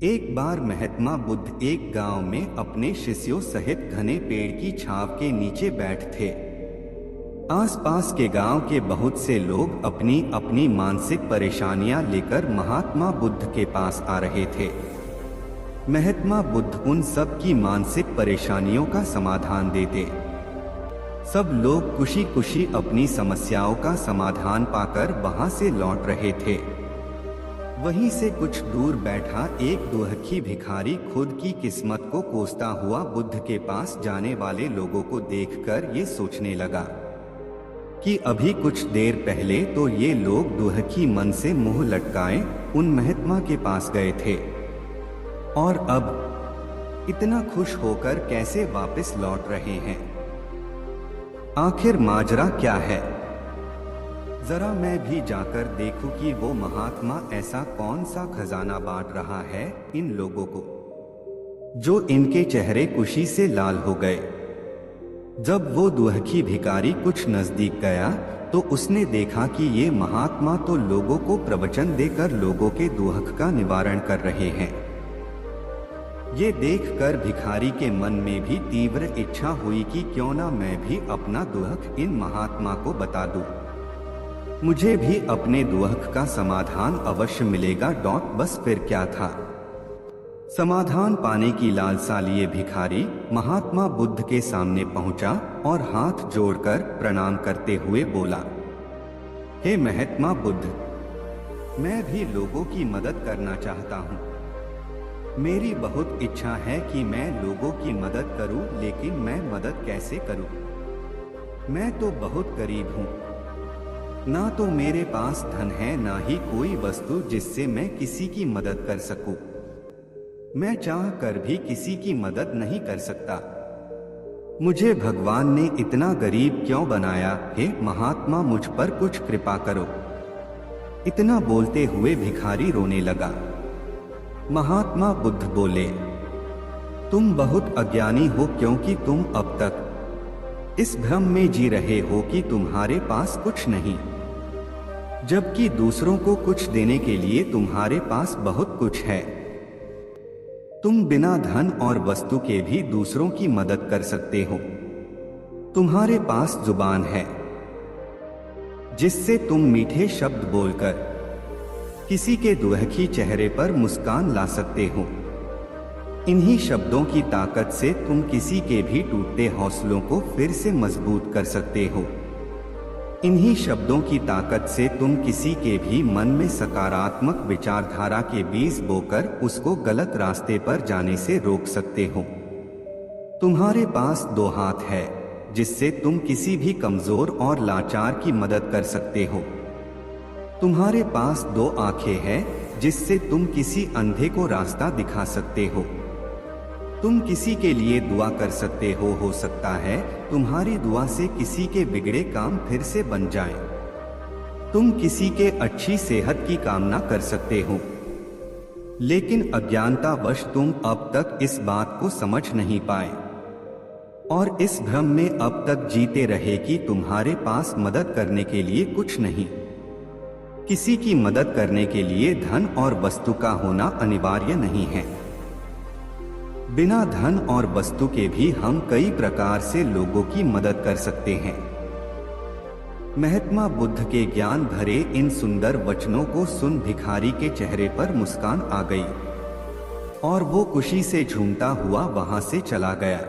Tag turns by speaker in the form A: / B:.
A: एक बार महात्मा बुद्ध एक गांव में अपने शिष्यों सहित घने पेड़ की छांव के नीचे बैठ थे। आसपास के गांव के बहुत से लोग अपनी अपनी मानसिक परेशानियां लेकर महात्मा बुद्ध के पास आ रहे थे। महात्मा बुद्ध उन सब की मानसिक परेशानियों का समाधान देते। सब लोग खुशी खुशी अपनी समस्याओं का समाधान पाकर वहां से लौट रहे थे। वहीं से कुछ दूर बैठा एक दुखी भिखारी खुद की किस्मत को कोसता हुआ बुद्ध के पास जाने वाले लोगों को देखकर ये सोचने लगा कि अभी कुछ देर पहले तो ये लोग दुखी मन से मुंह लटकाए उन महात्मा के पास गए थे, और अब इतना खुश होकर कैसे वापस लौट रहे हैं। आखिर माजरा क्या है? जरा मैं भी जाकर देखूं कि वो महात्मा ऐसा कौन सा खजाना बांट रहा है इन लोगों को, जो इनके चेहरे खुशी से लाल हो गए। जब वो दुखी भिखारी कुछ नजदीक गया तो उसने देखा कि ये महात्मा तो लोगों को प्रवचन देकर लोगों के दुख का निवारण कर रहे हैं। ये देखकर भिखारी के मन में भी तीव्र इच्छा हुई कि क्यों ना मैं भी अपना दुख इन महात्मा को बता दूं। मुझे भी अपने दुख का समाधान अवश्य मिलेगा। बस फिर क्या था, समाधान पाने की लालसा लिए भिखारी महात्मा बुद्ध के सामने पहुंचा और हाथ जोड़कर प्रणाम करते हुए बोला, हे महात्मा बुद्ध, मैं भी लोगों की मदद करना चाहता हूं। मेरी बहुत इच्छा है कि मैं लोगों की मदद करूं, लेकिन मैं मदद कैसे करूं? मैं तो बहुत गरीब हूं, ना तो मेरे पास धन है, ना ही कोई वस्तु जिससे मैं किसी की मदद कर सकूं। मैं चाह कर भी किसी की मदद नहीं कर सकता। मुझे भगवान ने इतना गरीब क्यों बनाया? हे महात्मा, मुझ पर कुछ कृपा करो। इतना बोलते हुए भिखारी रोने लगा। महात्मा बुद्ध बोले, तुम बहुत अज्ञानी हो, क्योंकि तुम अब तक इस भ्रम में जी रहे हो कि तुम्हारे पास कुछ नहीं, जबकि दूसरों को कुछ देने के लिए तुम्हारे पास बहुत कुछ है। तुम बिना धन और वस्तु के भी दूसरों की मदद कर सकते हो। तुम्हारे पास जुबान है, जिससे तुम मीठे शब्द बोलकर किसी के दुखी चेहरे पर मुस्कान ला सकते हो। इन्हीं शब्दों की ताकत से तुम किसी के भी टूटते हौसलों को फिर से मजबूत कर सकते हो। इन्हीं शब्दों की ताकत से तुम किसी के भी मन में सकारात्मक विचारधारा के बीज बोकर उसको गलत रास्ते पर जाने से रोक सकते हो। तुम्हारे पास दो हाथ है, जिससे तुम किसी भी कमजोर और लाचार की मदद कर सकते हो। तुम्हारे पास दो आंखें हैं, जिससे तुम किसी अंधे को रास्ता दिखा सकते हो। तुम किसी के लिए दुआ कर सकते हो सकता है तुम्हारी दुआ से किसी के बिगड़े काम फिर से बन जाएं। तुम किसी के अच्छी सेहत की कामना कर सकते हो, लेकिन अज्ञानतावश तुम अब तक इस बात को समझ नहीं पाए और इस भ्रम में अब तक जीते रहे कि तुम्हारे पास मदद करने के लिए कुछ नहीं। किसी की मदद करने के लिए धन और वस्तु का होना अनिवार्य नहीं है। बिना धन और वस्तु के भी हम कई प्रकार से लोगों की मदद कर सकते हैं। महात्मा बुद्ध के ज्ञान भरे इन सुंदर वचनों को सुन भिखारी के चेहरे पर मुस्कान आ गई और वो खुशी से झूमता हुआ वहां से चला गया।